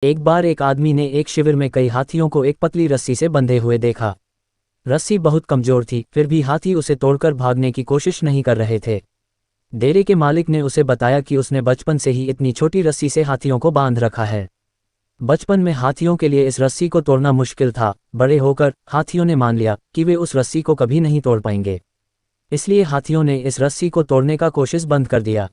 एक बार एक आदमी ने एक शिविर में कई हाथियों को एक पतली रस्सी से बंधे हुए देखा। रस्सी बहुत कमजोर थी, फिर भी हाथी उसे तोड़कर भागने की कोशिश नहीं कर रहे थे। डेरे के मालिक ने उसे बताया कि उसने बचपन से ही इतनी छोटी रस्सी से हाथियों को बांध रखा है। बचपन में हाथियों के लिए इस रस्सी को तोड़ना मुश्किल था। बड़े होकर हाथियों ने मान लिया कि वे उस रस्सी को कभी नहीं तोड़ पाएंगे। इसलिए हाथियों ने इस रस्सी को तोड़ने का कोशिश बंद कर दिया।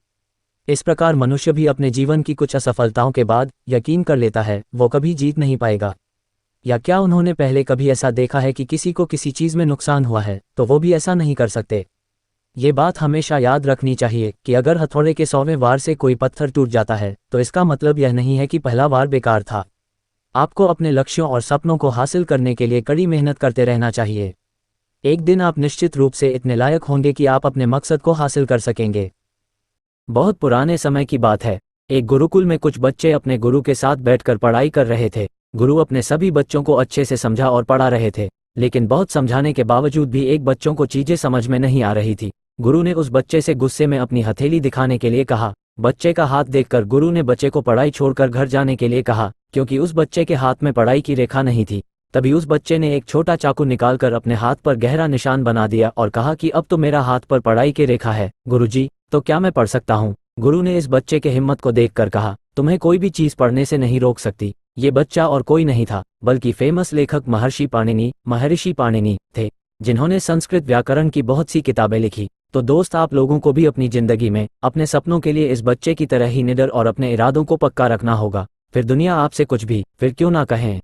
इस प्रकार मनुष्य भी अपने जीवन की कुछ असफलताओं के बाद यकीन कर लेता है वो कभी जीत नहीं पाएगा। या क्या उन्होंने पहले कभी ऐसा देखा है कि किसी को किसी चीज़ में नुकसान हुआ है तो वो भी ऐसा नहीं कर सकते। ये बात हमेशा याद रखनी चाहिए कि अगर हथौड़े के 100वें वार से कोई पत्थर टूट जाता है तो इसका मतलब यह नहीं है कि पहला वार बेकार था। आपको अपने लक्ष्यों और सपनों को हासिल करने के लिए कड़ी मेहनत करते रहना चाहिए। एक दिन आप निश्चित रूप से इतने लायक होंगे कि आप अपने मकसद को हासिल कर सकेंगे। बहुत पुराने समय की बात है। एक गुरुकुल में कुछ बच्चे अपने गुरु के साथ बैठकर पढ़ाई कर रहे थे। गुरु अपने सभी बच्चों को अच्छे से समझा और पढ़ा रहे थे, लेकिन बहुत समझाने के बावजूद भी एक बच्चों को चीजें समझ में नहीं आ रही थी। गुरु ने उस बच्चे से गुस्से में अपनी हथेली दिखाने के लिए कहा। बच्चे का हाथ देखकर गुरु ने बच्चे को पढ़ाई छोड़कर घर जाने के लिए कहा, क्योंकि उस बच्चे के हाथ में पढ़ाई की रेखा नहीं थी। तभी उस बच्चे ने एक छोटा चाकू निकालकर अपने हाथ पर गहरा निशान बना दिया और कहा कि अब तो मेरा हाथ पर पढ़ाई की रेखा है गुरुजी, तो क्या मैं पढ़ सकता हूँ? गुरु ने इस बच्चे के हिम्मत को देखकर कहा, तुम्हें कोई भी चीज पढ़ने से नहीं रोक सकती। ये बच्चा और कोई नहीं था बल्कि फेमस लेखक महर्षि पाणिनि थे, जिन्होंने संस्कृत व्याकरण की बहुत सी किताबें लिखी। तो दोस्त, आप लोगों को भी अपनी जिंदगी में अपने सपनों के लिए इस बच्चे की तरह ही निडर और अपने इरादों को पक्का रखना होगा। फिर दुनिया आपसे कुछ भी फिर क्यों ना कहें।